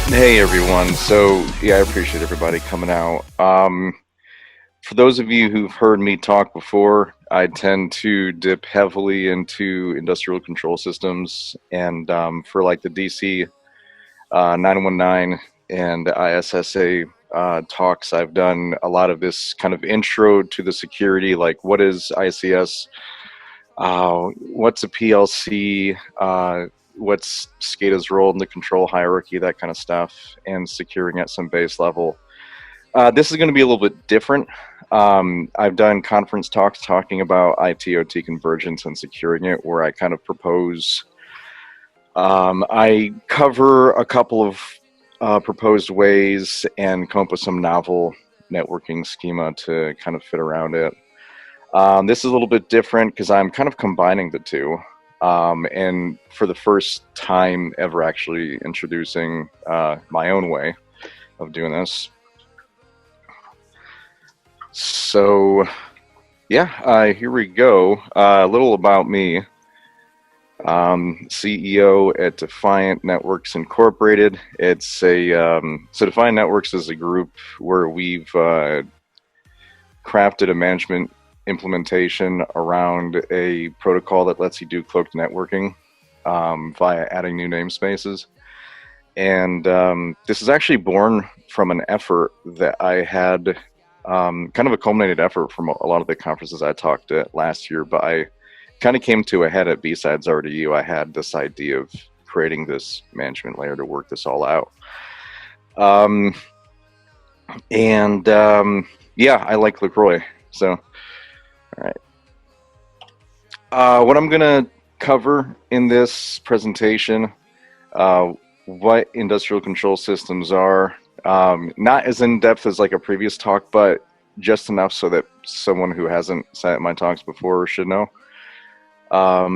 Hey everyone. So yeah, I appreciate everybody coming out. For those of you who've heard me talk before, I tend to dip heavily into industrial control systems, and for like the DC 919 and ISSA talks, I've done a lot of this kind of intro to the security, like what is ICS, what's a PLC, what's SCADA's role in the control hierarchy, that kind of stuff, and securing at some base level. This is going to be a little bit different. I've done conference talks talking about IT/OT convergence and securing it, where I kind of propose. I cover a couple of proposed ways and come up with some novel networking schema to kind of fit around it. This is a little bit different because I'm kind of combining the two. And for the first time ever, actually introducing my own way of doing this. So, yeah, here we go. A little about me. CEO at Defiant Networks Incorporated. It's a so Defiant Networks is a group where we've crafted a management implementation around a protocol that lets you do cloaked networking via adding new namespaces. And this is actually born from an effort that I had, kind of a culminated effort from a lot of the conferences I talked at last year, but I kind of came to a head at B-Sides RDU. I had this idea of creating this management layer to work this all out. Yeah, I like LaCroix. So, all right. What I'm going to cover in this presentation, what industrial control systems are, not as in depth as like a previous talk, but just enough so that someone who hasn't sat at my talks before should know.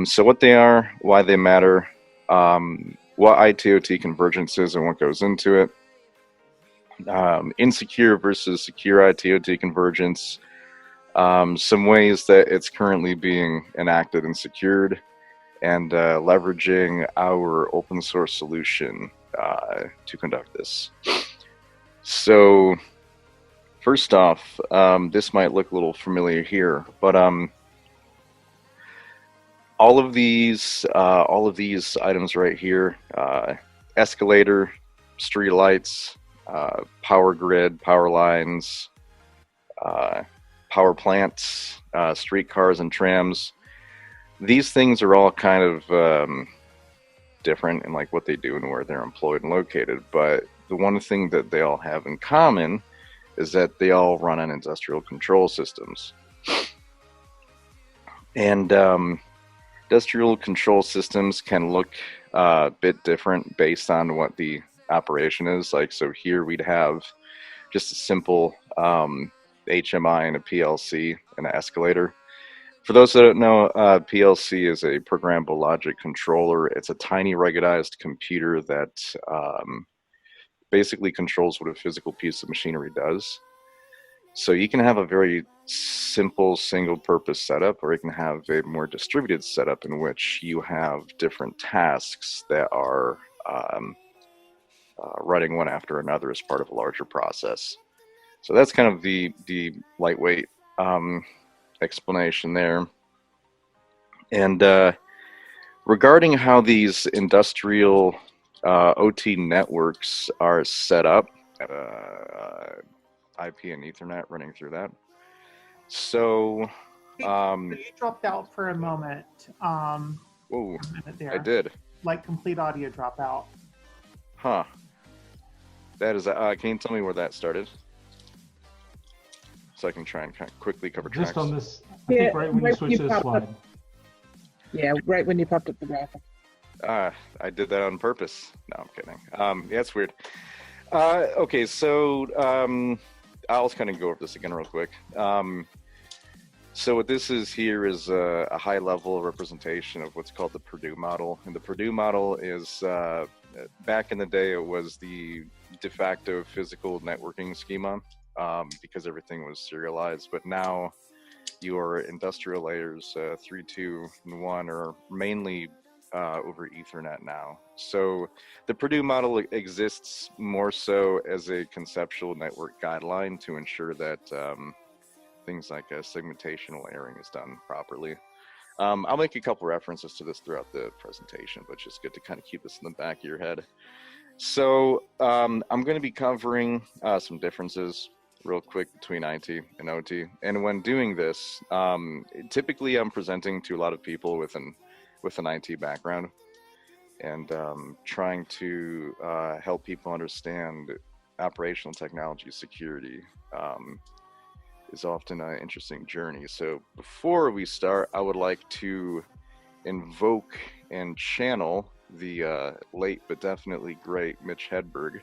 So what they are, why they matter, what IT/OT convergence is and what goes into it, insecure versus secure IT/OT convergence, some ways that it's currently being enacted and secured, and leveraging our open source solution to conduct this. So first off, this might look a little familiar here, but all of these items right here, escalator, street lights, power grid, power lines, power plants, streetcars and trams. These things are all kind of different in like what they do and where they're employed and located. But the one thing that they all have in common is that they all run on industrial control systems. And industrial control systems can look a bit different based on what the operation is. Like, so here we'd have just a simple HMI and a PLC and an escalator. For those that don't know, PLC is a programmable logic controller. It's a tiny ruggedized computer that basically controls what a physical piece of machinery does. So you can have a very simple single purpose setup, or you can have a more distributed setup in which you have different tasks that are running one after another as part of a larger process. So that's kind of the lightweight explanation there. And regarding how these industrial OT networks are set up, IP and Ethernet running through that. So you dropped out for a moment. Whoa, a minute there. I did. Like complete audio drop out. Huh. That is, can you tell me where that started? So I can try and kind of quickly cover tracks. Just on this, I think right when you switch to this slide. Yeah, right when you popped up the graphic. I did that on purpose. No, I'm kidding. Yeah, it's weird. Okay, so I'll kind of go over this again real quick. So what this is here is a high-level representation of what's called the Purdue model. And the Purdue model is, back in the day, it was the de facto physical networking schema because everything was serialized. But now your industrial layers 3, 2, and 1 are mainly over Ethernet now. So the Purdue model exists more so as a conceptual network guideline to ensure that things like segmentation layering is done properly. I'll make a couple references to this throughout the presentation, but it's just good to kind of keep this in the back of your head. So I'm going to be covering some differences real quick between IT and OT. And when doing this, typically I'm presenting to a lot of people with an IT background and trying to help people understand operational technology security is often an interesting journey. So before we start, I would like to invoke and channel the late but definitely great Mitch Hedberg.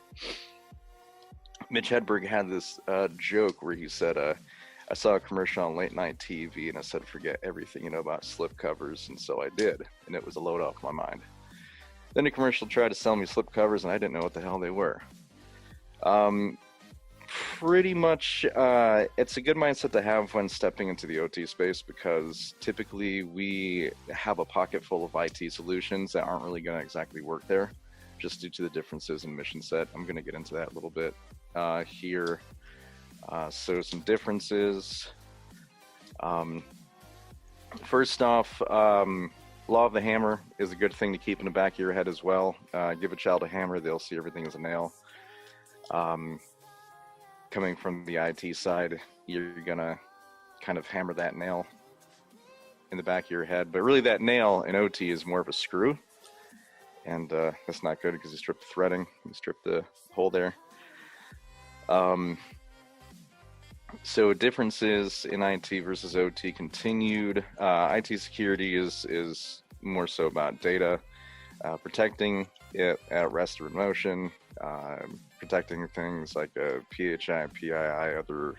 Mitch Hedberg had this joke where he said, I saw a commercial on late night TV and I said, forget everything you know about slip covers, and so I did, and it was a load off my mind. Then the commercial tried to sell me slip covers and I didn't know what the hell they were. Pretty much, it's a good mindset to have when stepping into the OT space, because typically we have a pocket full of IT solutions that aren't really going to exactly work there, just due to the differences in mission set. I'm going to get into that a little bit here. So some differences. First off, law of the hammer is a good thing to keep in the back of your head as well. Give a child a hammer, they'll see everything as a nail. Coming from the IT side, you're gonna kind of hammer that nail in the back of your head, but really that nail in OT is more of a screw, and that's not good because you strip the threading, you strip the hole there. So differences in IT versus OT continued. IT security is more so about data, protecting it at rest or in motion, protecting things like PHI, PII, other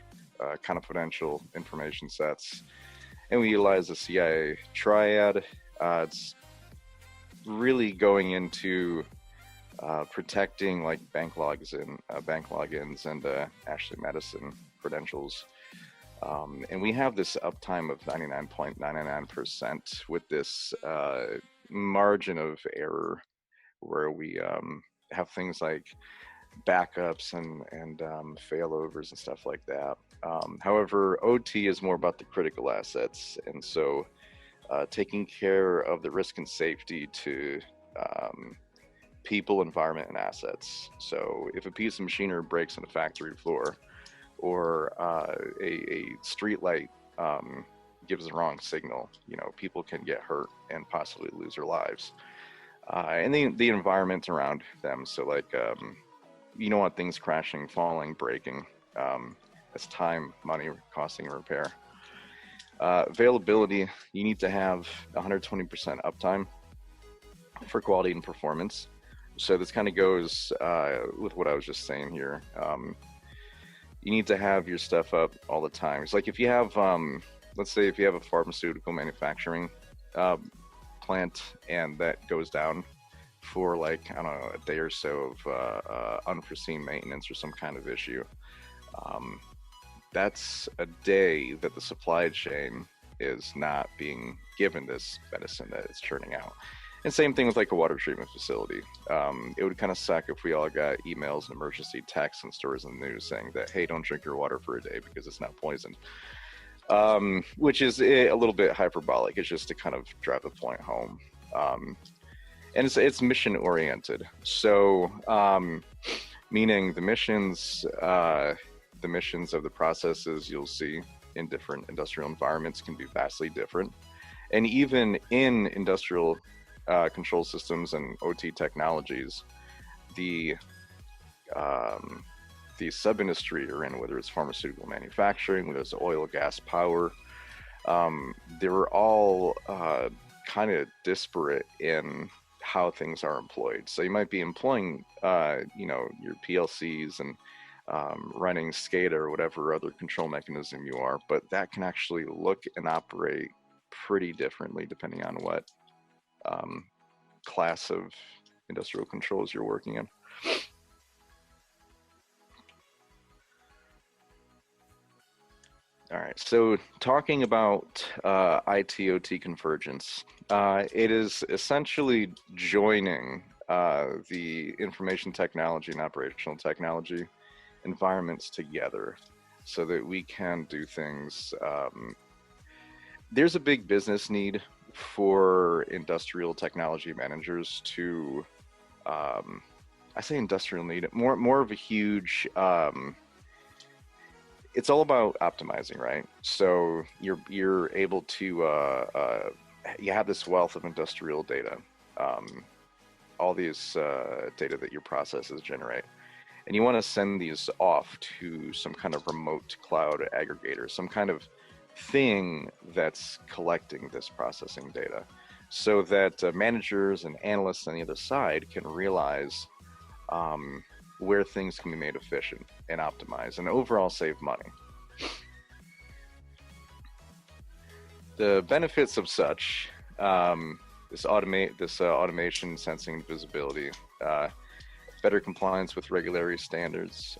confidential information sets. And we utilize the CIA triad. It's really going into protecting like bank logins and Ashley Medicine credentials. And we have this uptime of 99.99% with this margin of error where we have things like backups and failovers and stuff like that. However, OT is more about the critical assets, and so taking care of the risk and safety to people, environment, and assets. So if a piece of machinery breaks on the factory floor, or a street light gives the wrong signal, people can get hurt and possibly lose their lives. And the environment around them. So like, you don't want things crashing, falling, breaking. It's time, money, costing repair. Availability, you need to have 120% uptime for quality and performance. So this kind of goes with what I was just saying here. You need to have your stuff up all the time. It's like if you have, let's say if you have a pharmaceutical manufacturing plant and that goes down for like, I don't know, a day or so of unforeseen maintenance or some kind of issue, that's a day that the supply chain is not being given this medicine that it's churning out. And same thing with like a water treatment facility. It would kind of suck if we all got emails and emergency texts and stories in the news saying that, hey, don't drink your water for a day because it's not poisoned. Which is a little bit hyperbolic. It's just to kind of drive the point home. And it's mission oriented. So, meaning the missions of the processes you'll see in different industrial environments can be vastly different. And even in industrial control systems and OT technologies, the sub-industry you're in, whether it's pharmaceutical manufacturing, whether it's oil, gas, power, they're all kind of disparate in how things are employed. So you might be employing, your PLCs and running SCADA or whatever other control mechanism you are, but that can actually look and operate pretty differently depending on what class of industrial controls you're working in. All right, so talking about IT/OT convergence, it is essentially joining the information technology and operational technology environments together so that we can do things. There's a big business need for industrial technology managers to, I say industrial need, more of a huge, it's all about optimizing, right? So you're able to, you have this wealth of industrial data, all these data that your processes generate. And you want to send these off to some kind of remote cloud aggregator, some kind of thing that's collecting this processing data so that managers and analysts on the other side can realize where things can be made efficient and optimized and overall save money. The benefits of such, this automation, sensing, and visibility, better compliance with regulatory standards,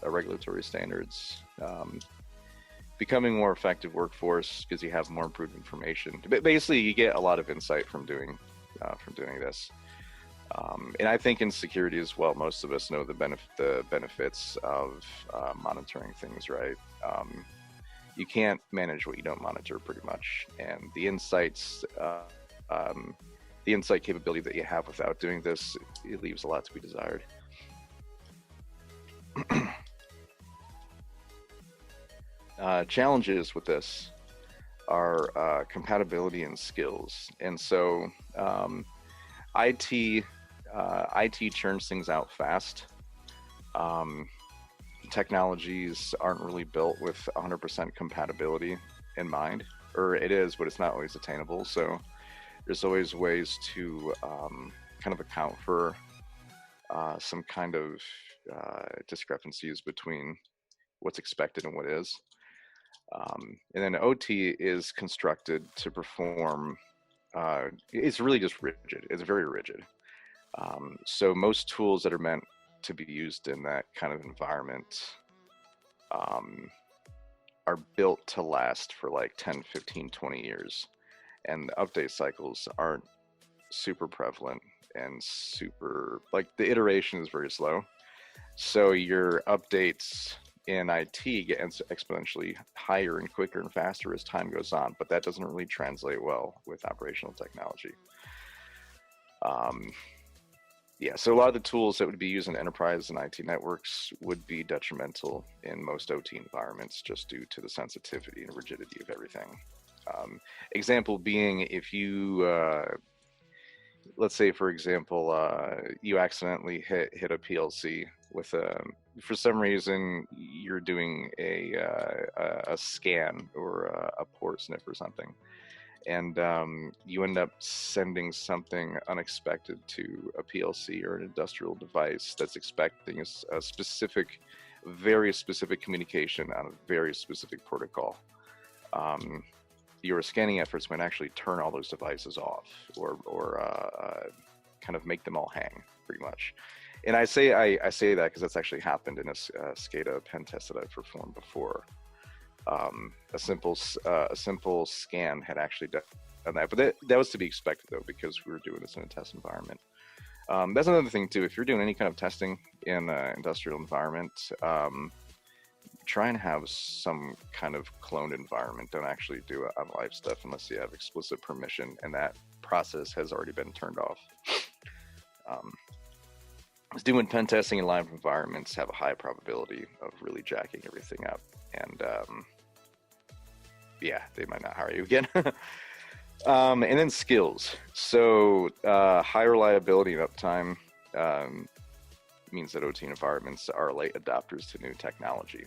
becoming more effective workforce because you have more improved information. Basically, you get a lot of insight from doing this. And I think in security as well, most of us know the benefits of monitoring things, right? You can't manage what you don't monitor, pretty much. And the insights, the insight capability that you have without doing this, it leaves a lot to be desired. Challenges with this are compatibility and skills, and so IT churns things out fast. Technologies aren't really built with 100% compatibility in mind, or it is, but it's not always attainable. So there's always ways to kind of account for some kind of discrepancies between what's expected and what is. And then OT is constructed to perform, it's really just rigid. It's very rigid. So most tools that are meant to be used in that kind of environment are built to last for like 10, 15, 20 years. And the update cycles aren't super prevalent and super, like the iteration is very slow. So your updates in IT get exponentially higher and quicker and faster as time goes on, but that doesn't really translate well with operational technology. Yeah, so a lot of the tools that would be used in enterprise and IT networks would be detrimental in most OT environments just due to the sensitivity and rigidity of everything. Example being, if you, let's say for example, you accidentally hit a PLC with for some reason you're doing a scan or a port snip or something, and you end up sending something unexpected to a PLC or an industrial device that's expecting a specific, very specific communication on a very specific protocol. Your scanning efforts might actually turn all those devices off or kind of make them all hang, pretty much. And I say that because that's actually happened in a SCADA pen test that I've performed before. A simple scan had actually done that, but that was to be expected though, because we were doing this in a test environment. That's another thing too. If you're doing any kind of testing in an industrial environment, try and have some kind of cloned environment. Don't actually do it on live stuff unless you have explicit permission and that process has already been turned off. Doing pen testing in live environments have a high probability of really jacking everything up, and yeah, they might not hire you again. And then skills. So high reliability and uptime means that OT environments are late adopters to new technology.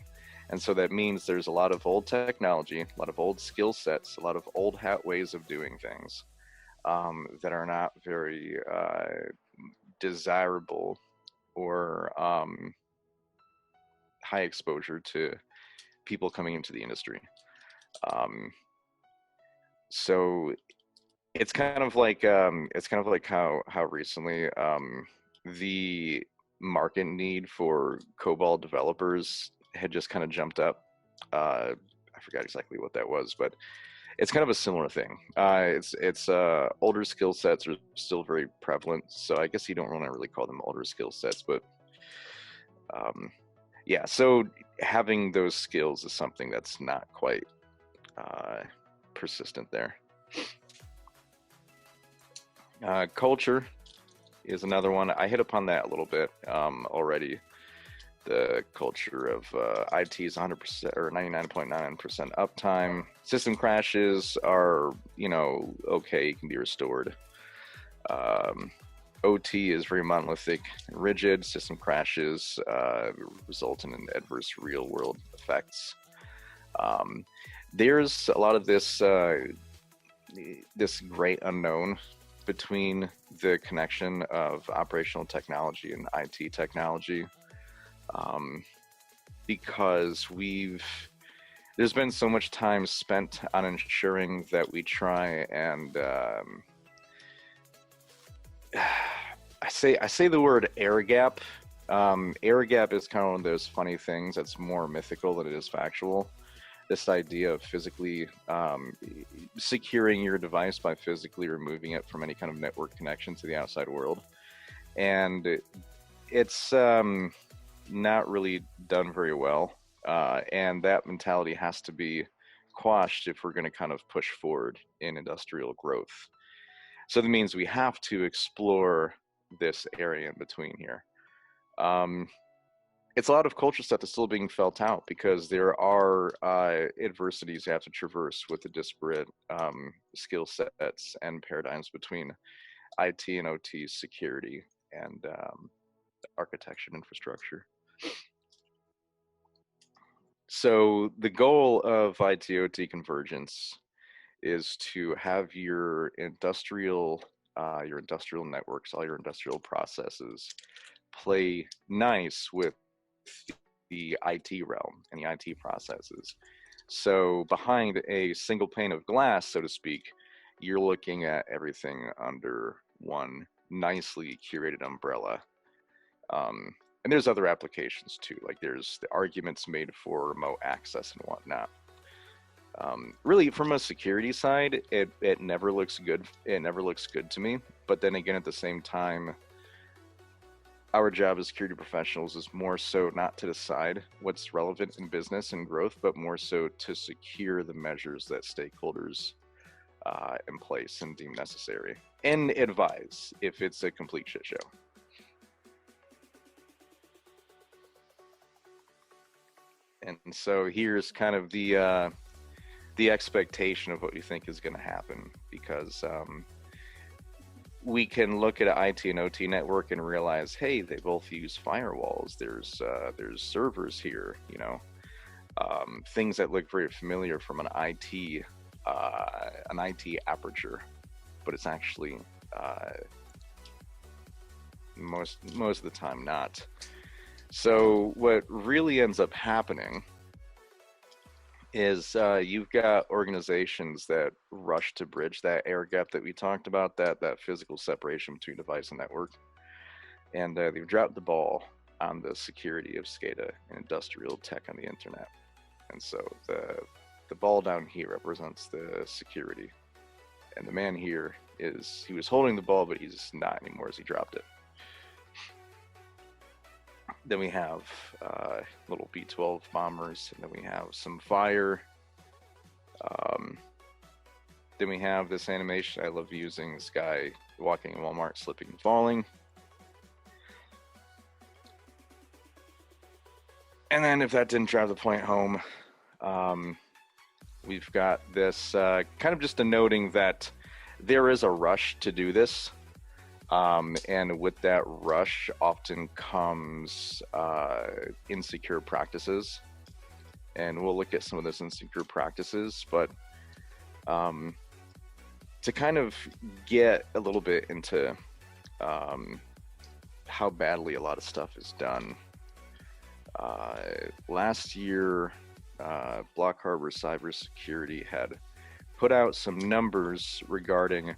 And so that means there's a lot of old technology, a lot of old skill sets, a lot of old hat ways of doing things that are not very desirable or high exposure to people coming into the industry. So it's kind of like how recently the market need for COBOL developers had just kind of jumped up. I forgot exactly what that was, but it's kind of a similar thing. It's older skill sets are still very prevalent, so I guess you don't want to really call them older skill sets, but yeah. So having those skills is something that's not quite persistent there. Culture is another one. I hit upon that a little bit already. The culture of IT is 100% or 99.9% uptime. System crashes are, okay, can be restored. OT is very monolithic and rigid. System crashes result in adverse real-world effects. There's a lot of this great unknown between the connection of operational technology and IT technology. Because there's been so much time spent on ensuring that we try and I say the word air gap. Air gap is kind of one of those funny things that's more mythical than it is factual. This idea of physically securing your device by physically removing it from any kind of network connection to the outside world, and it's not really done very well, and that mentality has to be quashed if we're going to kind of push forward in industrial growth. So that means we have to explore this area in between here. It's a lot of culture stuff that's still being felt out because there are adversities you have to traverse with the disparate skill sets and paradigms between IT and OT security and architecture and infrastructure. So the goal of IT-OT convergence is to have your industrial networks, all your industrial processes, play nice with the IT realm and the IT processes. So behind a single pane of glass, so to speak, you're looking at everything under one nicely curated umbrella. And there's other applications too, like there's the arguments made for remote access and whatnot. Really, from a security side, it never looks good. It never looks good to me. But then again, at the same time, our job as security professionals is more so not to decide what's relevant in business and growth, but more so to secure the measures that stakeholders in place and deem necessary, and advise if it's a complete shit show. And so here's kind of the expectation of what we think is going to happen, because we can look at an IT and OT network and realize, hey, they both use firewalls. There's servers here, things that look very familiar from an IT aperture, but it's actually most of the time not. So what really ends up happening is you've got organizations that rush to bridge that air gap that we talked about, that physical separation between device and network, and they've dropped the ball on the security of SCADA and industrial tech on the internet. And so the ball down here represents the security, and the man here he was holding the ball, but he's not anymore as he dropped it. Then we have little B-12 bombers, and then we have some fire. Then we have this animation I love using, this guy walking in Walmart, slipping and falling. And then if that didn't drive the point home, we've got this kind of just denoting that there is a rush to do this. And with that rush often comes insecure practices. And we'll look at some of those insecure practices, but to kind of get a little bit into how badly a lot of stuff is done. Last year, Block Harbor Cybersecurity had put out some numbers regarding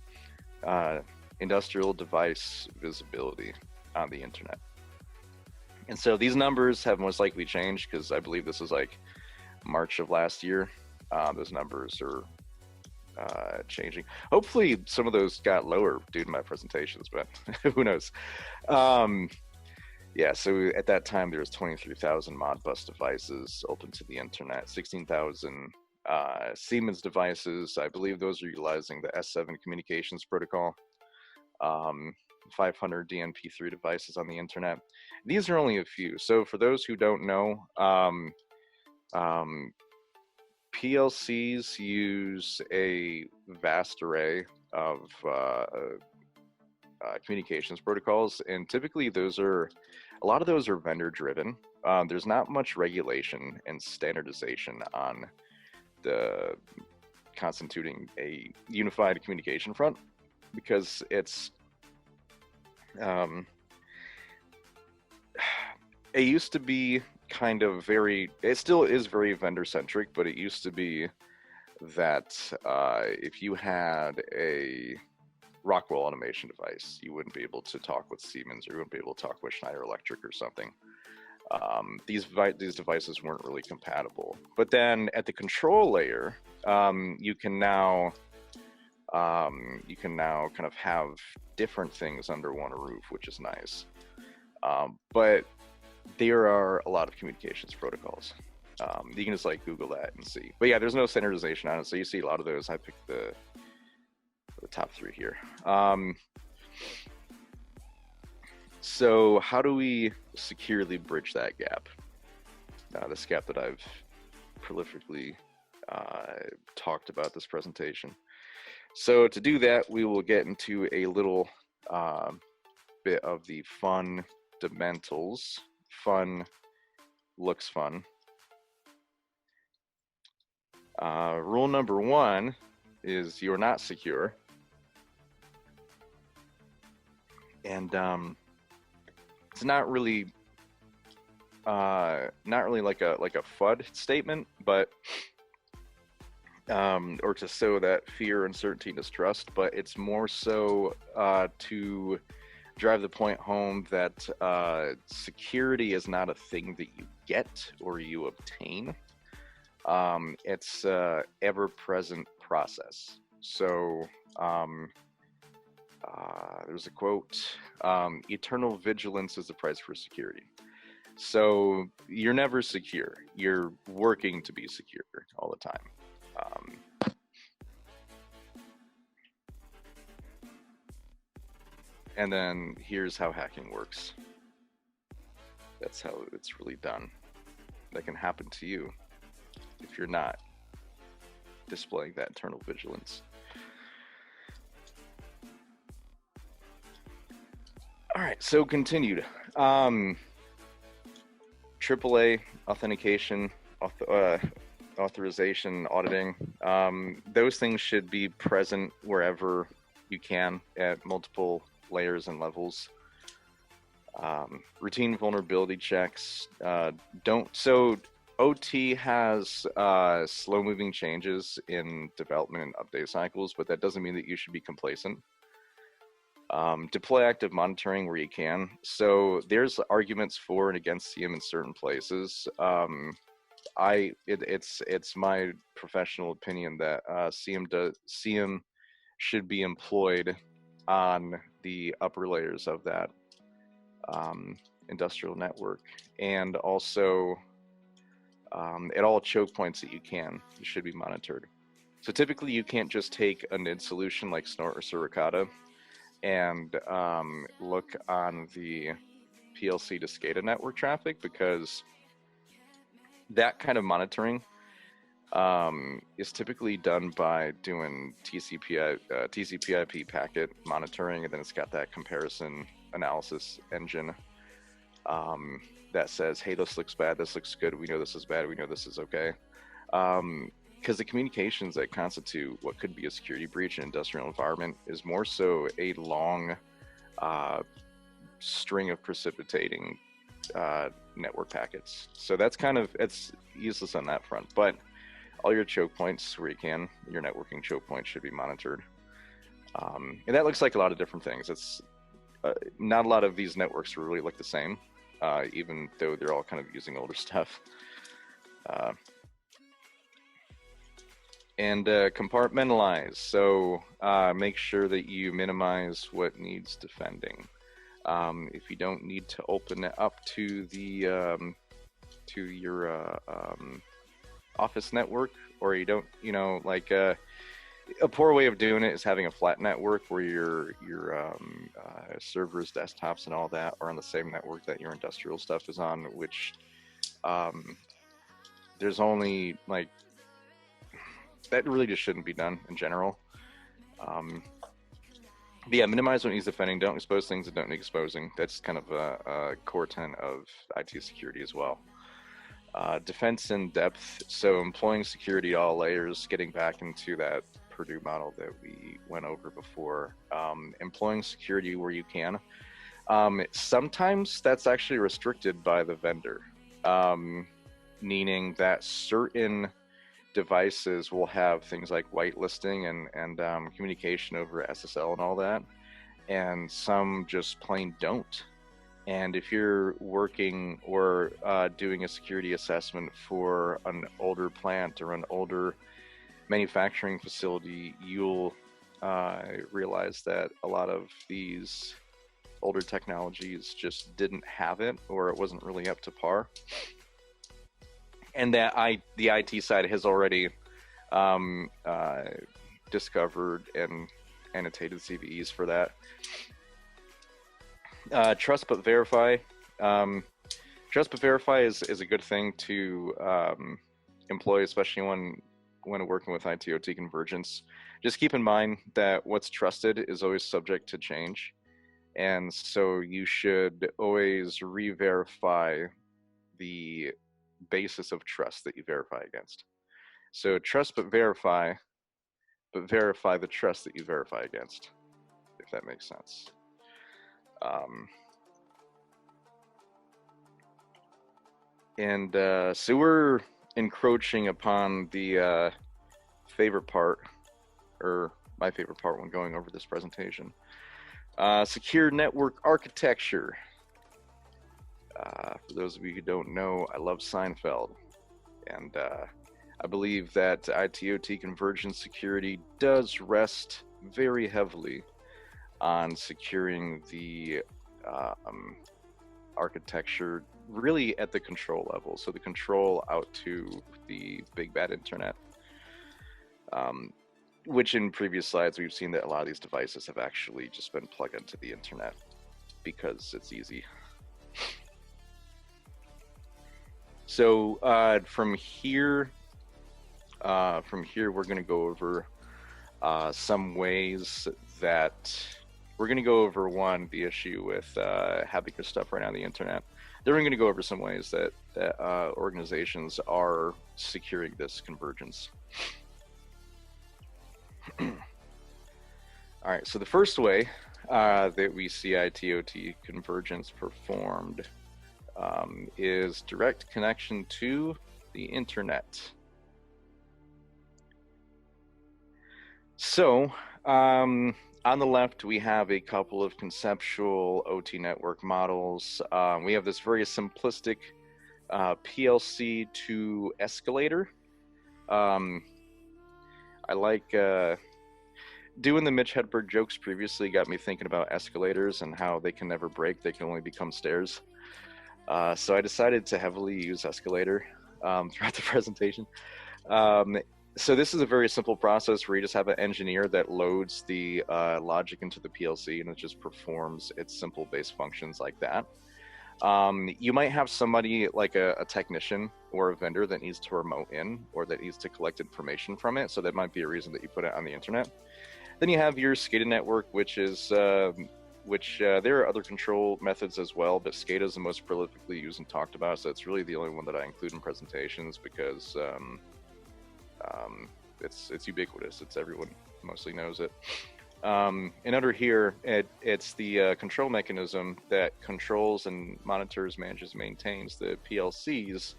industrial device visibility on the internet. And so these numbers have most likely changed, because I believe this is like March of last year. those numbers are changing. Hopefully some of those got lower due to my presentations, but who knows. Yeah, so at that time there was 23,000 Modbus devices open to the internet, 16,000 Siemens devices. I believe those are utilizing the S7 communications protocol. 500 DNP3 devices on the internet. These are only a few. So for those who don't know, PLCs use a vast array of communications protocols, and typically a lot of those are vendor driven. There's not much regulation and standardization on the constituting a unified communication front, because it's it used to be kind of it still is very vendor centric, but it used to be that if you had a Rockwell automation device, you wouldn't be able to talk with Siemens, or you wouldn't be able to talk with Schneider Electric or something. These devices weren't really compatible. But then at the control layer, you can now kind of have different things under one roof, which is nice. But there are a lot of communications protocols. You can just like Google that and see. But yeah, there's no standardization on it, so you see a lot of those. I picked the top 3 here. So how do we securely bridge that gap? This gap that I've prolifically talked about this presentation. So to do that, we will get into a little bit of the fundamentals. Fun looks fun. Rule number 1 is you're not secure. And it's not really like a FUD statement, but or to sow that fear, uncertainty, distrust, but it's more so to drive the point home that security is not a thing that you get or you obtain. It's a ever-present process. So there's a quote, eternal vigilance is the price for security. So you're never secure. You're working to be secure all the time. And then here's how hacking works. That's how it's really done. That can happen to you if you're not displaying that eternal vigilance. All right, so continued. AAA authentication, authorization, auditing, those things should be present wherever you can at multiple layers and levels. Routine vulnerability checks. So OT has slow-moving changes in development and update cycles, but that doesn't mean that you should be complacent. Deploy active monitoring where you can. So there's arguments for and against SIEM in certain places. It's my professional opinion that SIEM should be employed on the upper layers of that industrial network, and also at all choke points that you can, it should be monitored. So typically you can't just take a NID solution like Snort or Suricata and look on the PLC to SCADA network traffic, because that kind of monitoring is typically done by doing TCP/IP packet monitoring, and then it's got that comparison analysis engine that says, hey, this looks bad, this looks good, we know this is bad, we know this is okay. Because the communications that constitute what could be a security breach in an industrial environment is more so a long string of precipitating network packets. So that's it's useless on that front. But all your choke points where you can, your networking choke points should be monitored. And that looks like a lot of different things. It's not a lot of these networks really look the same, even though they're all kind of using older stuff. And compartmentalize. So make sure that you minimize what needs defending. If you don't need to open it up to the to your office network, or you don't, like a poor way of doing it is having a flat network where your servers, desktops, and all that are on the same network that your industrial stuff is on, which there's only like that really just shouldn't be done in general. But yeah, minimize what needs defending. Don't expose things that don't need exposing. That's kind of a core tenet of IT security as well. Defense in depth. So employing security at all layers, getting back into that Purdue model that we went over before. Employing security where you can. Sometimes that's actually restricted by the vendor, meaning that certain devices will have things like whitelisting and communication over SSL and all that, and some just plain don't. And if you're working or doing a security assessment for an older plant or an older manufacturing facility, you'll realize that a lot of these older technologies just didn't have it, or it wasn't really up to par. And that the IT side has already discovered and annotated CVEs for that. Trust but verify. Trust but verify is a good thing to employ, especially when working with IT/OT convergence. Just keep in mind that what's trusted is always subject to change, and so you should always re-verify the basis of trust that you verify against. So trust but verify the trust that you verify against, if that makes sense. So we're encroaching upon the favorite part, or my favorite part when going over this presentation. Secure network architecture. For those of you who don't know, I love Seinfeld, and I believe that IT/OT convergence security does rest very heavily on securing the architecture really at the control level, so the control out to the big bad internet, which in previous slides we've seen that a lot of these devices have actually just been plugged into the internet because it's easy. So from here we're going to go over some ways that we're going to go over, one, the issue with having your stuff right on the internet. Then we're going to go over some ways that organizations are securing this convergence. All right, so the first way that we see IT/OT convergence performed is direct connection to the internet. So on the left, we have a couple of conceptual OT network models. We have this very simplistic PLC to escalator. I like doing the Mitch Hedberg jokes previously got me thinking about escalators and how they can never break, they can only become stairs. So I decided to heavily use escalator throughout the presentation. So this is a very simple process where you just have an engineer that loads the logic into the PLC, and it just performs its simple base functions like that. You might have somebody like a technician or a vendor that needs to remote in or that needs to collect information from it, so that might be a reason that you put it on the internet. Then you have your SCADA network, which is there are other control methods as well, but SCADA is the most prolifically used and talked about, so it's really the only one that I include in presentations because it's ubiquitous. It's everyone mostly knows it. And under here, it's the control mechanism that controls and monitors, manages, maintains the PLCs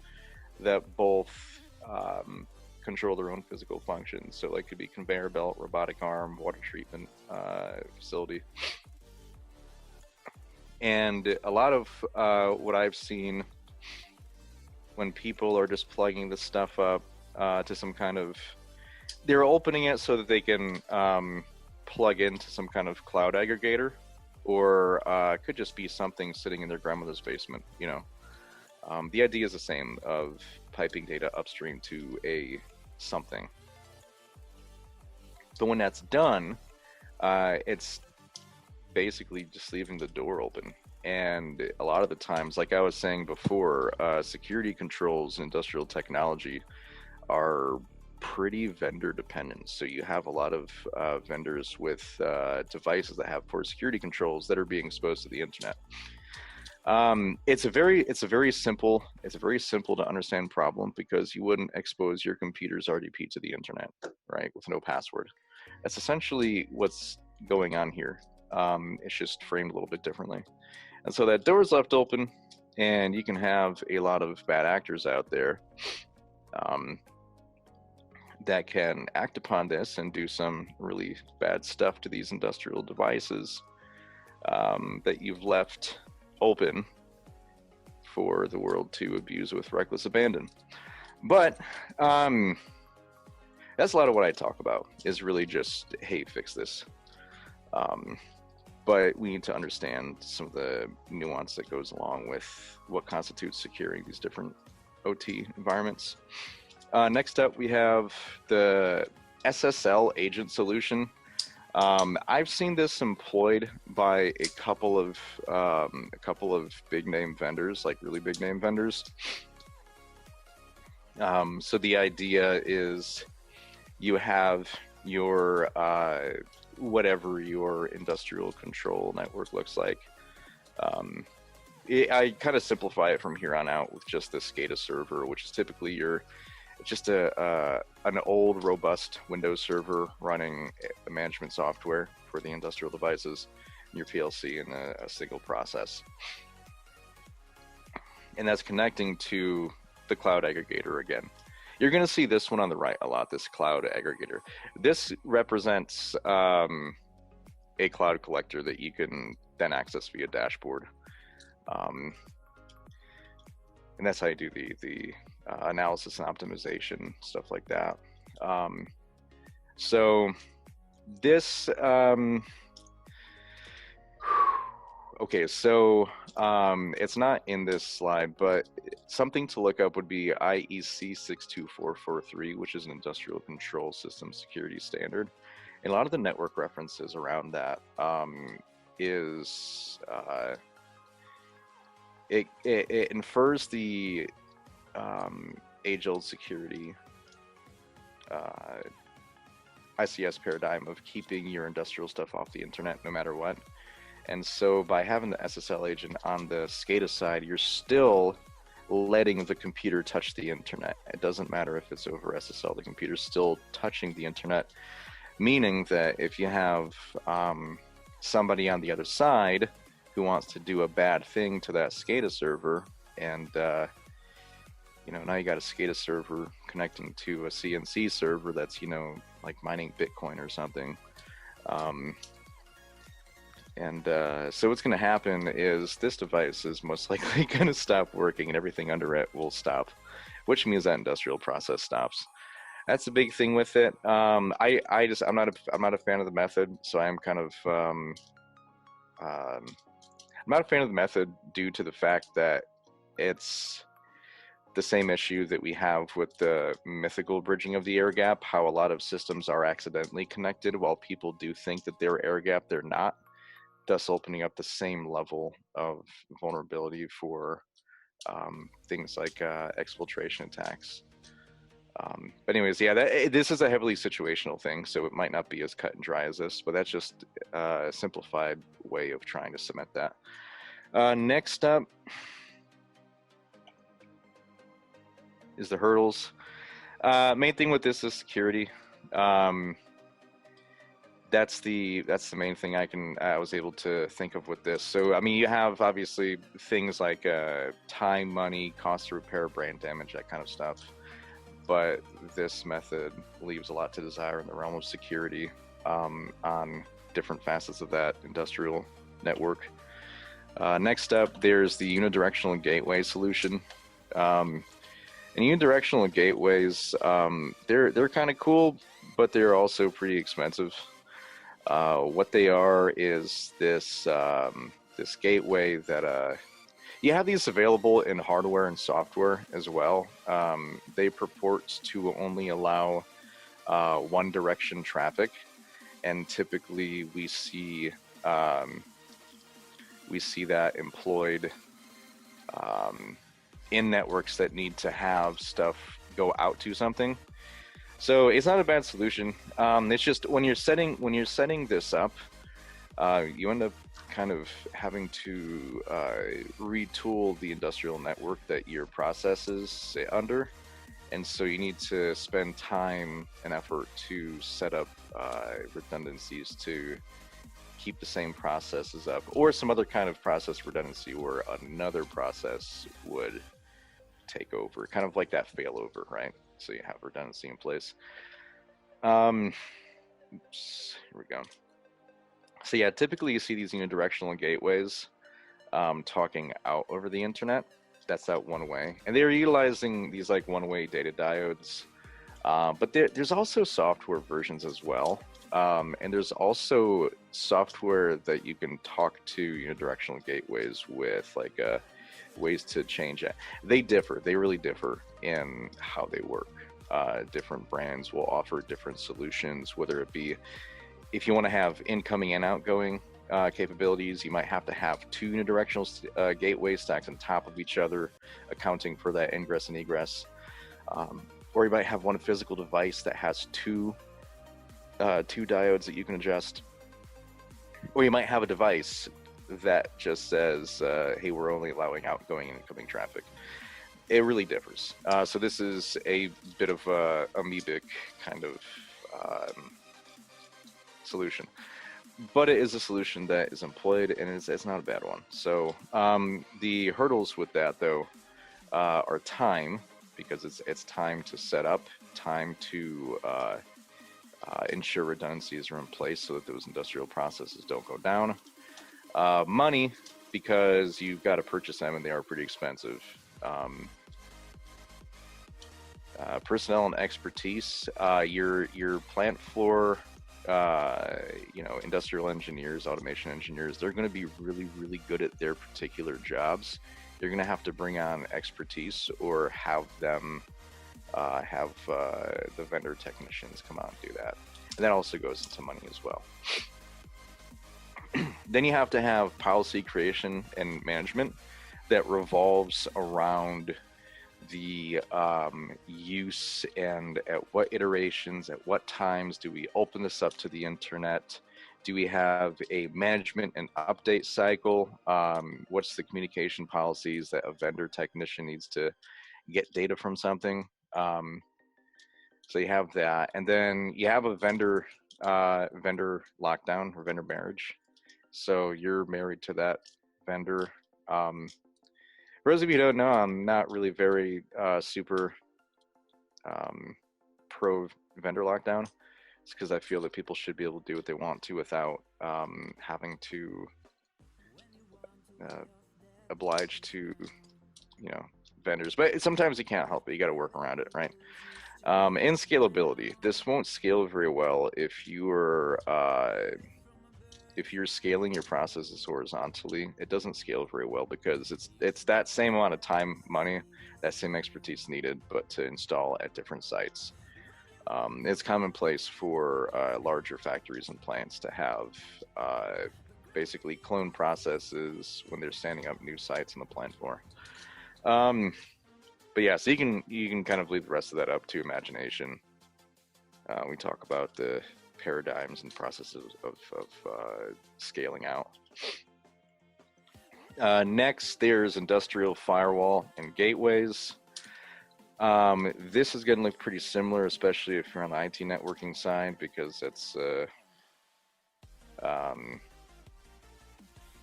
that both control their own physical functions. So like could be conveyor belt, robotic arm, water treatment facility. And a lot of what I've seen when people are just plugging this stuff up to some kind of they're opening it so that they can plug into some kind of cloud aggregator, or it could just be something sitting in their grandmother's basement. You know, the idea is the same of piping data upstream to a something. But when that's done, it's basically just leaving the door open. And a lot of the times, like I was saying before, security controls in industrial technology are pretty vendor dependent. So you have a lot of vendors with devices that have poor security controls that are being exposed to the internet. It's a very simple to understand problem, because you wouldn't expose your computer's RDP to the internet, right, with no password. That's essentially what's going on here. It's just framed a little bit differently. And so that door is left open, and you can have a lot of bad actors out there that can act upon this and do some really bad stuff to these industrial devices that you've left open for the world to abuse with reckless abandon. But that's a lot of what I talk about, is really just, hey, fix this. But we need to understand some of the nuance that goes along with what constitutes securing these different OT environments. Next up, we have the SSL agent solution. I've seen this employed by a couple of big name vendors, like really big name vendors. So the idea is you have your whatever your industrial control network looks like. I kind of simplify it from here on out with just the SCADA server, which is typically just an old, robust Windows server running management software for the industrial devices, and your PLC in a single process. And that's connecting to the cloud aggregator again. You're going to see this one on the right a lot, this cloud aggregator. This represents a cloud collector that you can then access via dashboard. And that's how you do the analysis and optimization, stuff like that. So this, okay, so it's not in this slide, but something to look up would be IEC 62443, which is an industrial control system security standard. And a lot of the network references around that is it infers the age-old security ICS paradigm of keeping your industrial stuff off the internet no matter what. And so by having the SSL agent on the SCADA side, you're still letting the computer touch the internet. It doesn't matter if it's over SSL, the computer's still touching the internet, meaning that if you have somebody on the other side who wants to do a bad thing to that SCADA server, and you know, now you got a SCADA server connecting to a CNC server that's, you know, like mining Bitcoin or something. So what's going to happen is this device is most likely going to stop working, and everything under it will stop, which means that industrial process stops. That's the big thing with it. I'm not a fan of the method, so I'm kind of I'm not a fan of the method due to the fact that it's the same issue that we have with the mythical bridging of the air gap, how a lot of systems are accidentally connected while people do think that they're air gap, they're not, thus opening up the same level of vulnerability for things like exfiltration attacks. But anyways, yeah, this is a heavily situational thing, so it might not be as cut and dry as this, but that's just a simplified way of trying to cement that. Next up is the hurdles. Main thing with this is security. That's the main thing I was able to think of with this. So I mean, you have obviously things like time, money, cost to repair, brain damage, that kind of stuff. But this method leaves a lot to desire in the realm of security on different facets of that industrial network. Next up, there's the unidirectional gateway solution. And unidirectional gateways, they're kind of cool, but they're also pretty expensive. What they are is this this gateway that you have these available in hardware and software as well. They purport to only allow one direction traffic, and typically we see that employed in networks that need to have stuff go out to something. So it's not a bad solution. It's just when you're setting this up, you end up kind of having to retool the industrial network that your processes sit under, and so you need to spend time and effort to set up redundancies to keep the same processes up, or some other kind of process redundancy where another process would take over, kind of like that failover, right? So you have redundancy in place. Oops, here we go. So yeah, typically you see these unidirectional gateways talking out over the internet. That's that one way, and they're utilizing these like one-way data diodes. But there's also software versions as well, and there's also software that you can talk to unidirectional gateways with, like ways to change it. They differ. They really differ in how they work. Different brands will offer different solutions, whether it be if you want to have incoming and outgoing capabilities, you might have to have two unidirectional gateways stacked on top of each other, accounting for that ingress and egress. Or you might have one physical device that has two diodes that you can adjust. Or you might have a device that just says, hey, we're only allowing outgoing and incoming traffic. It really differs. So this is a bit of a amoebic kind of solution. But it is a solution that is employed, and it's not a bad one. So the hurdles with that, though, are time, because it's time to set up, time to ensure redundancies are in place so that those industrial processes don't go down. Money, because you've got to purchase them and they are pretty expensive. Personnel and expertise, your plant floor, industrial engineers, automation engineers, they're going to be really, really good at their particular jobs. You're going to have to bring on expertise or have them have the vendor technicians come out and do that. And that also goes into money as well. Then you have to have policy creation and management that revolves around the use and at what iterations, at what times do we open this up to the internet? Do we have a management and update cycle? What's the communication policies that a vendor technician needs to get data from something? So you have that, and then you have a vendor lockdown or vendor marriage. So you're married to that vendor. For those of you who don't know, I'm not really very super pro vendor lockdown. It's because I feel that people should be able to do what they want to without having to oblige to, vendors. But sometimes you can't help it. You got to work around it, right? And scalability. This won't scale very well if you're scaling your processes horizontally. It doesn't scale very well because it's that same amount of time, money, that same expertise needed, but to install at different sites. It's commonplace for larger factories and plants to have basically clone processes when they're standing up new sites on the plant floor. But yeah, so you can kind of leave the rest of that up to imagination. We talk about the paradigms and processes of scaling out. Next, there's industrial firewall and gateways. This is going to look pretty similar, especially if you're on the IT networking side, because it's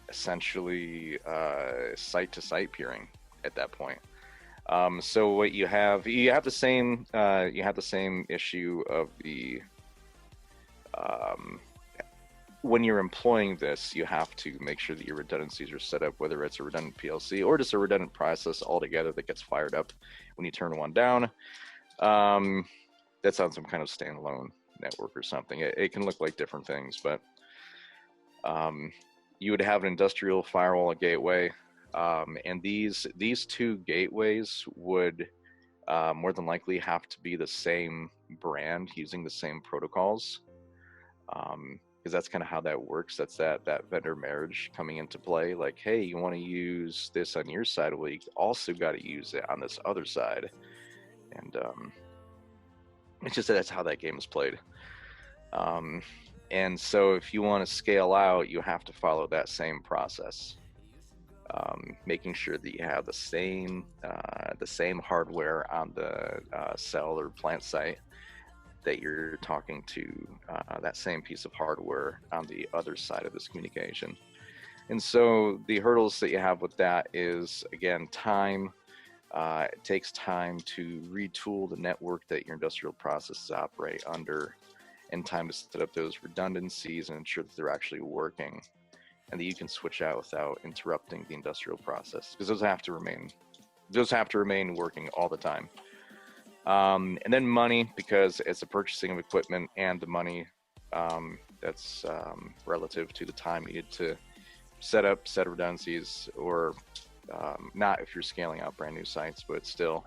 essentially site-to-site peering at that point. So what you have the same issue of the when you're employing this, you have to make sure that your redundancies are set up, whether it's a redundant PLC or just a redundant process altogether that gets fired up when you turn one down. That's on some kind of standalone network or something. It can look like different things, but you would have an industrial firewall, a gateway, and these two gateways would more than likely have to be the same brand using the same protocols, because that's kind of how that works. That's that vendor marriage coming into play. Like, hey, you want to use this on your side, well, you also got to use it on this other side, and it's just that's how that game is played. And so if you want to scale out, you have to follow that same process, making sure that you have the same hardware on the cell or plant site, that you're talking to that same piece of hardware on the other side of this communication. And so the hurdles that you have with that is, again, time. It takes time to retool the network that your industrial processes operate under, and time to set up those redundancies and ensure that they're actually working, and that you can switch out without interrupting the industrial process, because those have to remain working all the time. And then money, because it's a purchasing of equipment, and the money that's relative to the time needed to set up set redundancies, or not if you're scaling out brand new sites, but still.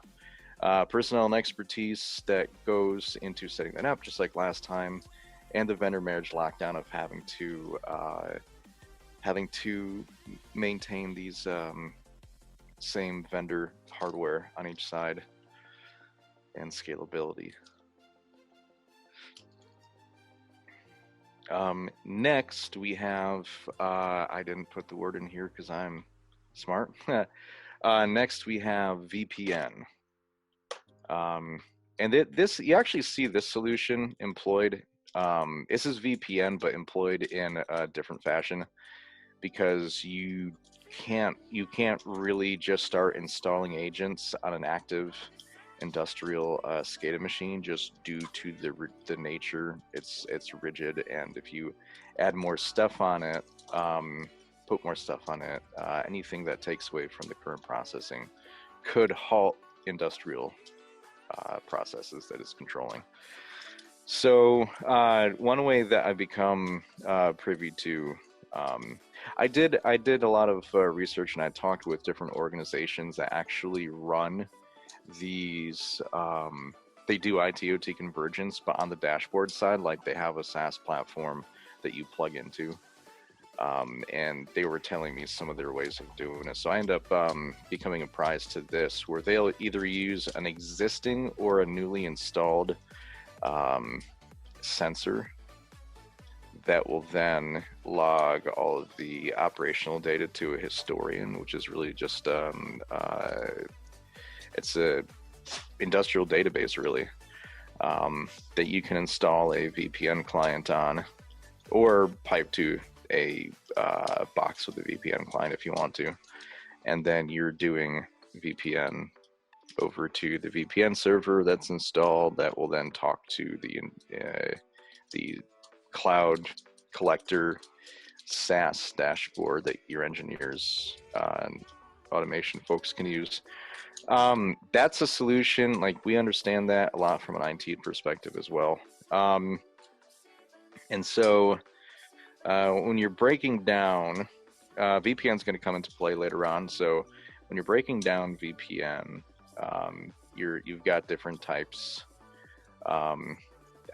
Personnel and expertise that goes into setting that up, just like last time, and the vendor marriage lockdown of having to maintain these same vendor hardware on each side, and scalability. Next, we have I didn't put the word in here because I'm smart. Next, we have VPN. And this, you actually see this solution employed. This is VPN, but employed in a different fashion, because you can't really just start installing agents on an active industrial SCADA machine, just due to the nature. It's rigid, and if you add more stuff on it, put more stuff on it, anything that takes away from the current processing could halt industrial processes that it's controlling. So one way that I've become privy to, I did a lot of research, and I talked with different organizations that actually run these. They do IT/OT convergence, but on the dashboard side, like they have a SaaS platform that you plug into. And they were telling me some of their ways of doing it. So I end up becoming apprised to this, where they'll either use an existing or a newly installed sensor that will then log all of the operational data to a historian, which is really just it's a industrial database, really, that you can install a VPN client on, or pipe to a box with a VPN client if you want to, and then you're doing VPN over to the VPN server that's installed, that will then talk to the cloud collector SaaS dashboard that your engineers and automation folks can use. That's a solution. Like, we understand that a lot from an IT perspective as well. And so when you're breaking down, VPN is going to come into play later on. So when you're breaking down VPN, you've got different types. I'm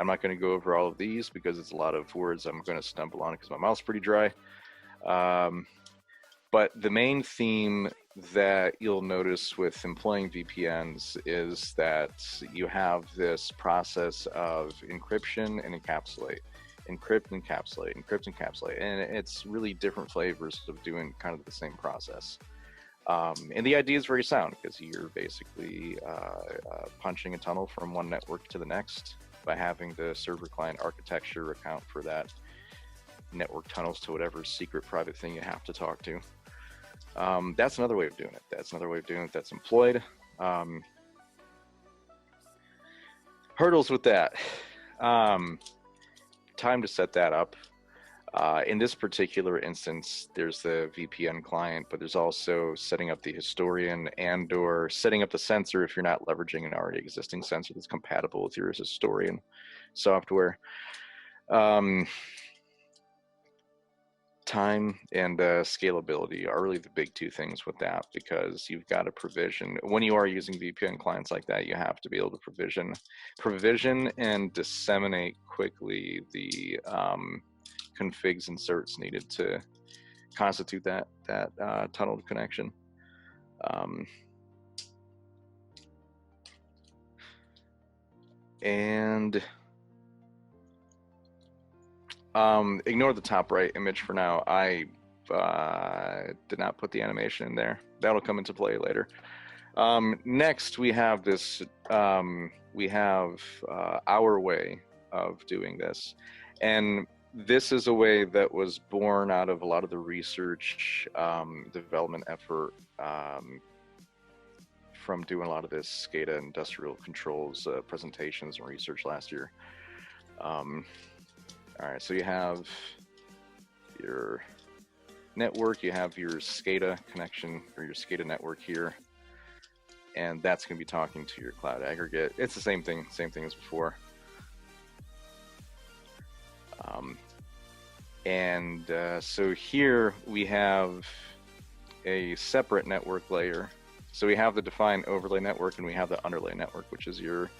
not going to go over all of these because it's a lot of words I'm going to stumble on because my mouth's pretty dry. But the main theme that you'll notice with employing VPNs is that you have this process of encryption and encapsulate. Encrypt, encapsulate, encrypt, encapsulate. And it's really different flavors of doing kind of the same process. And the idea is very sound, because you're basically punching a tunnel from one network to the next by having the server client architecture account for that network tunnels to whatever secret private thing you have to talk to. That's another way of doing it. That's another way of doing it that's employed. Hurdles with that. Time to set that up. In this particular instance, there's the VPN client, but there's also setting up the historian and/or setting up the sensor if you're not leveraging an already existing sensor that's compatible with your historian software. Time and scalability are really the big two things with that, because you've got to provision. When you are using VPN clients like that, you have to be able to provision and disseminate quickly the configs and certs needed to constitute that tunneled connection. And ignore the top right image for now. I did not put the animation in there. That'll come into play later. Next, we have this. We have our way of doing this, and this is a way that was born out of a lot of the research development effort from doing a lot of this SCADA industrial controls presentations and research last year. All right, so you have your network, you have your SCADA connection or your SCADA network here, and that's going to be talking to your cloud aggregate. It's the same thing as before. So here we have a separate network layer. So we have the defined overlay network and we have the underlay network, which is your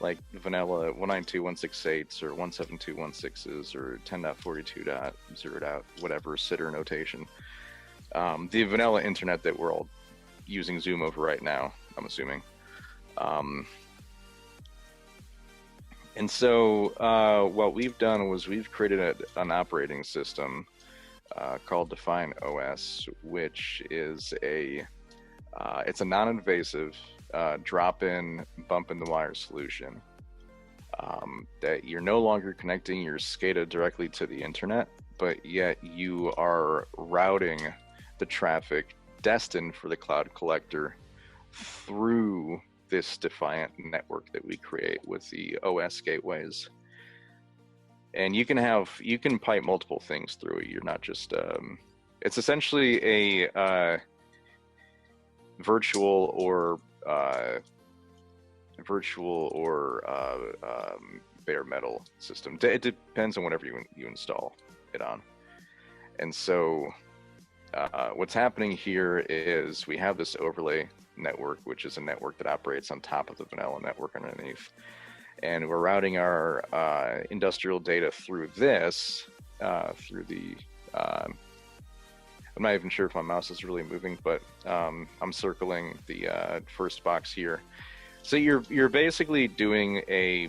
like vanilla 192.168s or 172.1.6s or 10.42.0. Whatever sitter notation. The vanilla internet that we're all using Zoom over right now, I'm assuming. And so what we've done was we've created an operating system called DefiantOS, which is it's a non-invasive drop-in, bump-in-the-wire solution that you're no longer connecting your SCADA directly to the internet, but yet you are routing the traffic destined for the cloud collector through this Defiant network that we create with the OS gateways. And you can pipe multiple things through it. You're not just it's essentially a virtual or bare metal system. It depends on whatever you install it on. And so what's happening here is we have this overlay network, which is a network that operates on top of the vanilla network underneath. And we're routing our industrial data through this, through the I'm not even sure if my mouse is really moving, but I'm circling the first box here. So you're basically doing a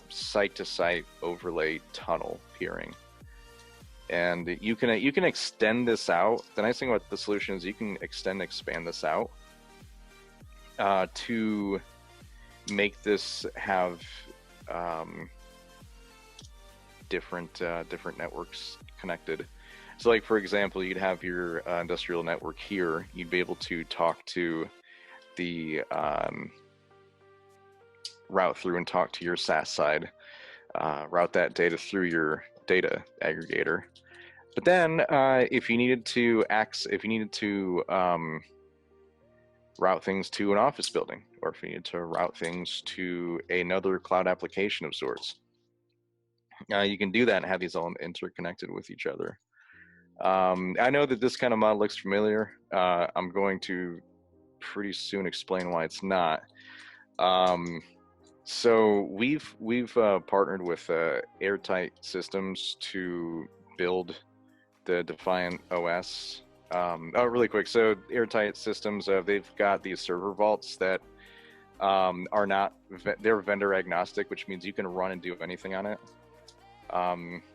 site-to-site overlay tunnel peering, and you can extend this out. The nice thing about the solution is you can expand this out to make this have different networks connected. So like, for example, you'd have your industrial network here. You'd be able to talk to the route through and talk to your SaaS side, route that data through your data aggregator. But then if you needed to route things to an office building, or if you needed to route things to another cloud application of sorts, you can do that and have these all interconnected with each other. I know that this kind of model looks familiar. I'm going to pretty soon explain why it's not. So we've partnered with Airtight Systems to build the DefiantOS. Really quick. So Airtight Systems, they've got these server vaults that they're vendor agnostic, which means you can run and do anything on it.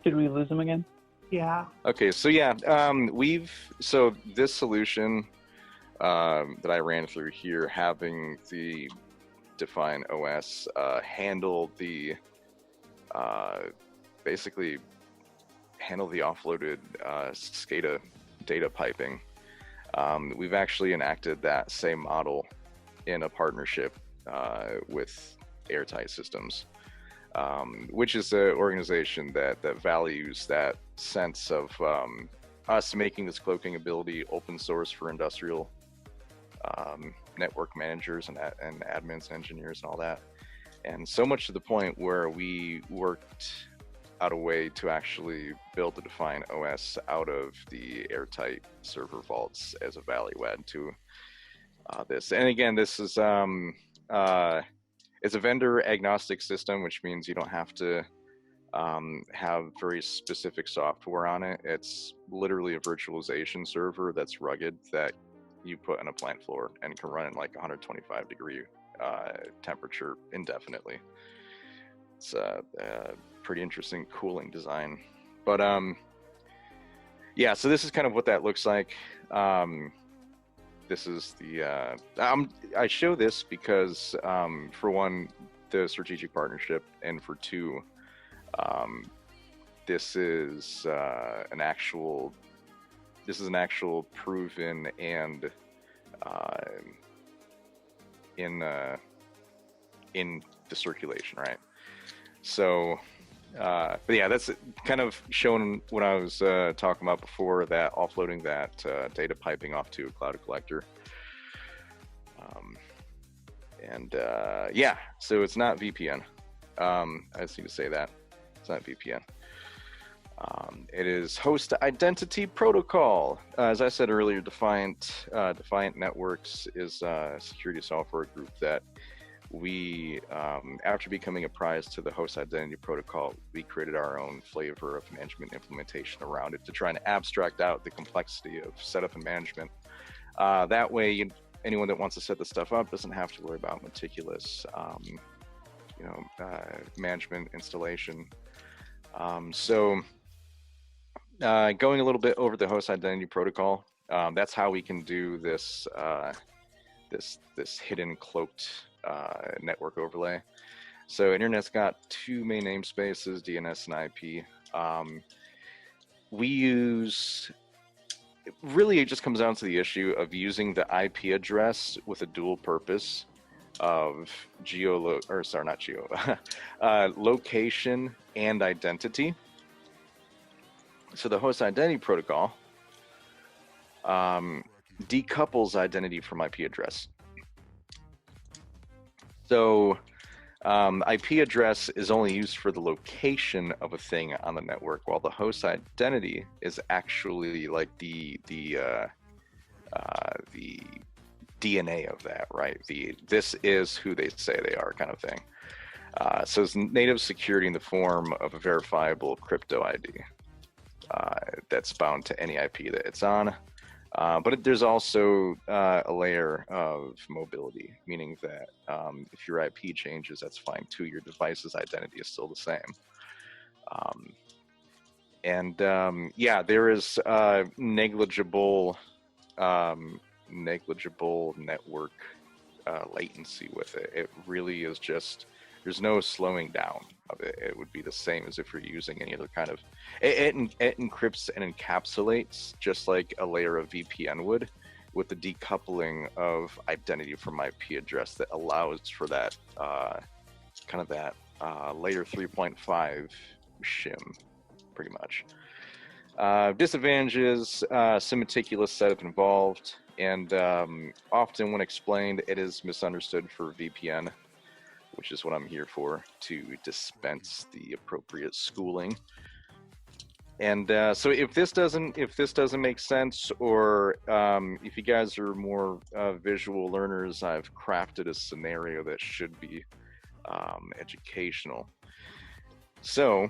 Did we lose them again? Yeah. Okay, so yeah, so this solution that I ran through here, having the DefiantOS handle the basically handle the offloaded SCADA data piping. We've actually enacted that same model in a partnership with Airtight Systems. Which is an organization that values that sense of us making this cloaking ability open source for industrial network managers and admins and engineers and all that. And so much to the point where we worked out a way to actually build the DefiantOS out of the airtight server vaults as a value add to this. And again, this is it's a vendor agnostic system, which means you don't have to have very specific software on it. It's literally a virtualization server that's rugged that you put on a plant floor and can run in like 125 degree temperature indefinitely. It's a pretty interesting cooling design. But yeah, so this is kind of what that looks like. This is the I show this because for one, the strategic partnership, and for two, this is an actual proven and in the circulation, right? So but yeah, that's kind of shown what I was talking about before, that offloading that data piping off to a cloud collector. Yeah, so it's not VPN. I just need to say that. It's not VPN. It is host identity protocol. As I said earlier, Defiant Networks is a security software group that we, after becoming apprised to the host identity protocol, we created our own flavor of management implementation around it to try and abstract out the complexity of setup and management. That way, anyone that wants to set this stuff up doesn't have to worry about meticulous, management installation. Going a little bit over the host identity protocol, that's how we can do this this hidden cloaked network overlay. So internet's got two main namespaces, DNS and IP. We use, really it just comes down to the issue of using the IP address with a dual purpose of location and identity. So the host identity protocol decouples identity from IP address. So IP address is only used for the location of a thing on the network, while the host identity is actually like the DNA of that, right? This is who they say they are kind of thing. So it's native security in the form of a verifiable crypto ID that's bound to any IP that it's on. But there's also a layer of mobility, meaning that if your IP changes, that's fine too. Your device's identity is still the same. Yeah, there is negligible network latency with it. It really is just, there's no slowing down of it. It would be the same as if you're using any other kind of, it encrypts and encapsulates just like a layer of VPN would, with the decoupling of identity from IP address that allows for that kind of that layer 3.5 shim, pretty much. Disadvantages, some meticulous setup involved, and often when explained, it is misunderstood for VPN, which is what I'm here for, to dispense the appropriate schooling. And so if this doesn't make sense, or if you guys are more visual learners, I've crafted a scenario that should be educational. So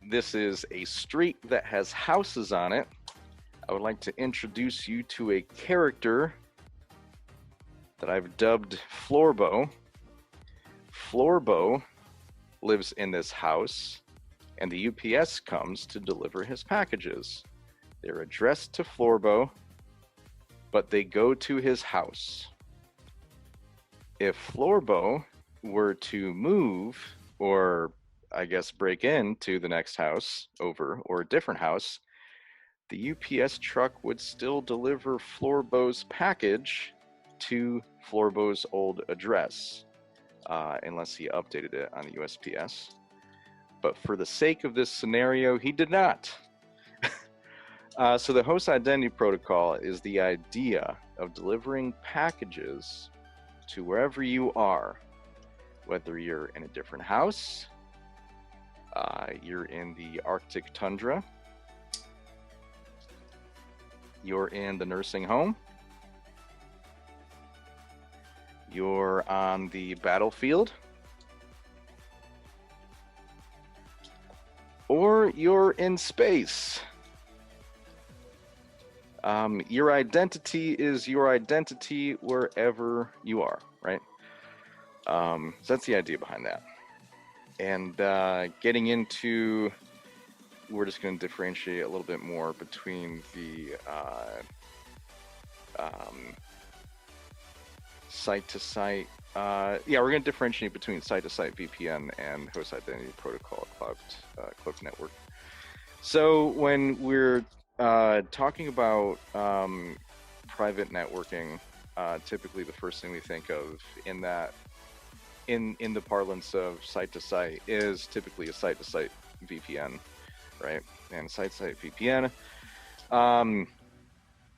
this is a street that has houses on it. I would like to introduce you to a character that I've dubbed Floorbo. Floorbo lives in this house, and the UPS comes to deliver his packages. They're addressed to Floorbo, but they go to his house. If Floorbo were to move, or I guess break into the next house over, or a different house, the UPS truck would still deliver Floorbo's package to Floorbo's old address, unless he updated it on the USPS. But for the sake of this scenario, he did not. So the host identity protocol is the idea of delivering packages to wherever you are, whether you're in a different house, you're in the Arctic tundra, you're in the nursing home, you're on the battlefield, or you're in space. Your identity is your identity wherever you are, right? So that's the idea behind that. And getting into, we're just going to differentiate a little bit more between the site-to-site. Yeah, we're going to differentiate between site-to-site VPN and host identity protocol cloaked network. So when we're talking about private networking, typically the first thing we think of in the parlance of site-to-site is typically a site-to-site VPN, right? And site-to-site VPN.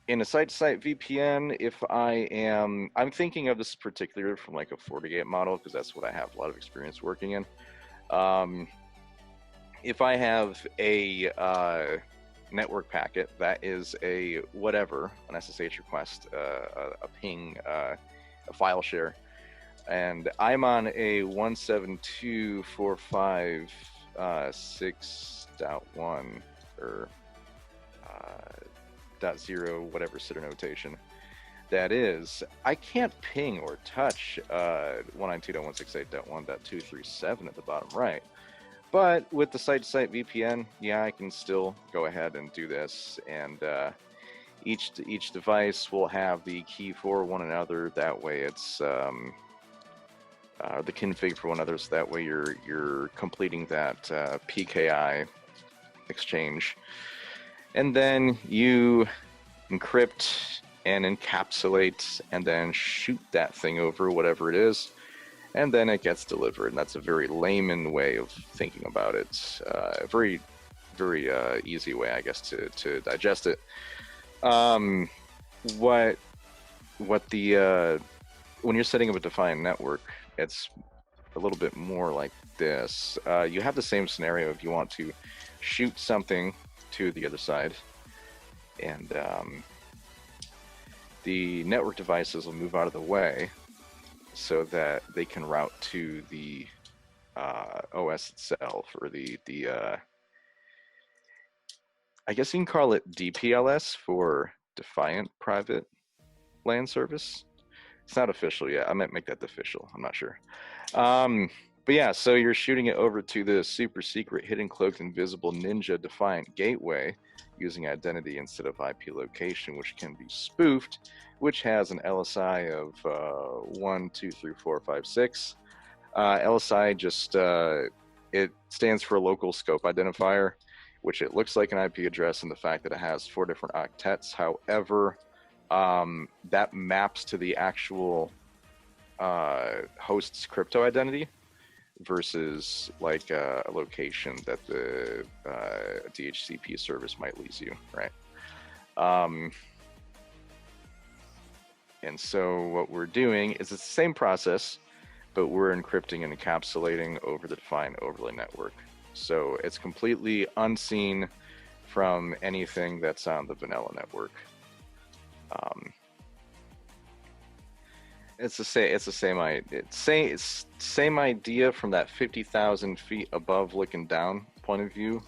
In a site-to-site VPN, if I'm thinking of this particular from like a FortiGate model because that's what I have a lot of experience working in. If I have a network packet that is a whatever, an SSH request, a ping, a file share, and I'm on a 172.45.6.1 or .0 whatever sitter notation that is, I can't ping or touch 192.168.1.237 at the bottom right. But with the site-to-site VPN, yeah, I can still go ahead and do this, and each device will have the key for one another. That way, it's the config for one another. So that way, you're completing that PKI exchange, and then you encrypt and encapsulate, and then shoot that thing over whatever it is. And then it gets delivered, and that's a very layman way of thinking about it. A very, very easy way, I guess, to digest it. What the when you're setting up a Defiant network, it's a little bit more like this. You have the same scenario if you want to shoot something to the other side, and the network devices will move out of the way, so that they can route to the OS itself, or the I guess you can call it DPLS for Defiant Private LAN Service. It's not official yet. I might make that official. I'm not sure. But yeah, so you're shooting it over to the super secret, hidden, cloaked, invisible Ninja Defiant gateway using identity instead of IP location, which can be spoofed, which has an LSI of 1, 2, 3, 4, 5, 6. LSI just it stands for local scope identifier, which it looks like an IP address in the fact that it has 4 different octets. However, that maps to the actual host's crypto identity versus like a location that the DHCP service might lease you, right? And so what we're doing is it's the same process, but we're encrypting and encapsulating over the Defiant overlay network. So it's completely unseen from anything that's on the vanilla network. It's the same idea from that 50,000 feet above looking down point of view.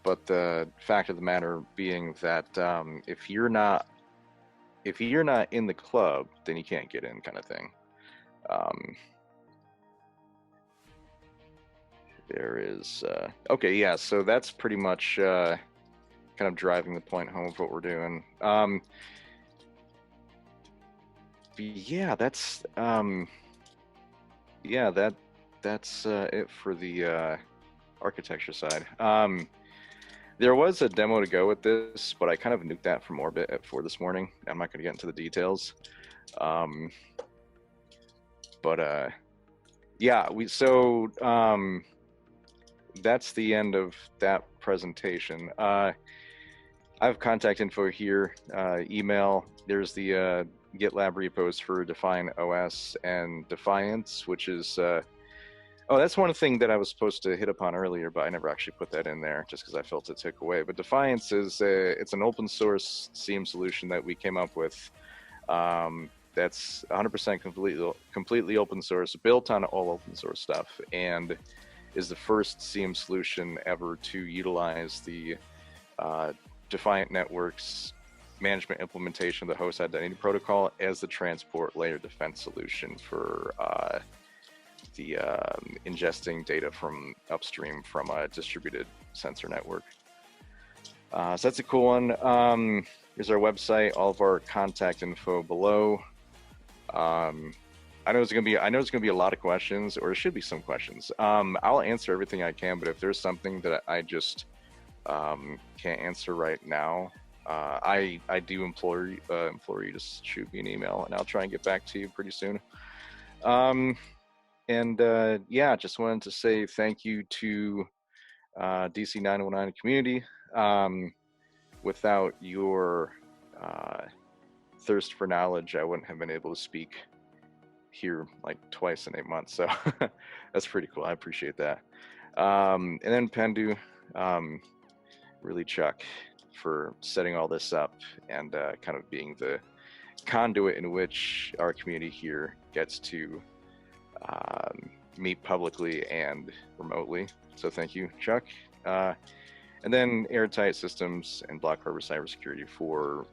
But the fact of the matter being that if you're not in the club, then you can't get in, kind of thing. There is okay, yeah. So that's pretty much kind of driving the point home of what we're doing. Yeah, that's it for the architecture side. There was a demo to go with this, but I kind of nuked that from orbit at 4 this morning. I'm not going to get into the details. Yeah, that's the end of that presentation. I have contact info here, email. There's the GitLab repos for DefiantOS and Defiance, which is oh, that's one thing that I was supposed to hit upon earlier, but I never actually put that in there just because I felt it took away. But Defiance is it's an open source SIEM solution that we came up with. That's 100% completely open source, built on all open source stuff, and is the first SIEM solution ever to utilize the Defiant Network's management implementation of the host identity protocol as the transport layer defense solution for the ingesting data from upstream from a distributed sensor network. So that's a cool one. Here's our website, all of our contact info below. I know it's gonna be a lot of questions, or it should be some questions. I'll answer everything I can, but if there's something that I just can't answer right now, I do implore you to shoot me an email, and I'll try and get back to you pretty soon. Yeah, just wanted to say thank you to DC 919 community. Without your thirst for knowledge, I wouldn't have been able to speak here like twice in 8 months. So that's pretty cool. I appreciate that. And then Pendu, really Chuck for setting all this up and kind of being the conduit in which our community here gets to meet publicly and remotely. So thank you, Chuck. And then Airtight Systems and Block Harbor Cybersecurity for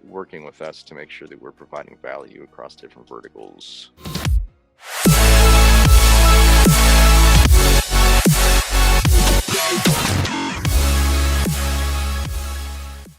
working with us to make sure that we're providing value across different verticals.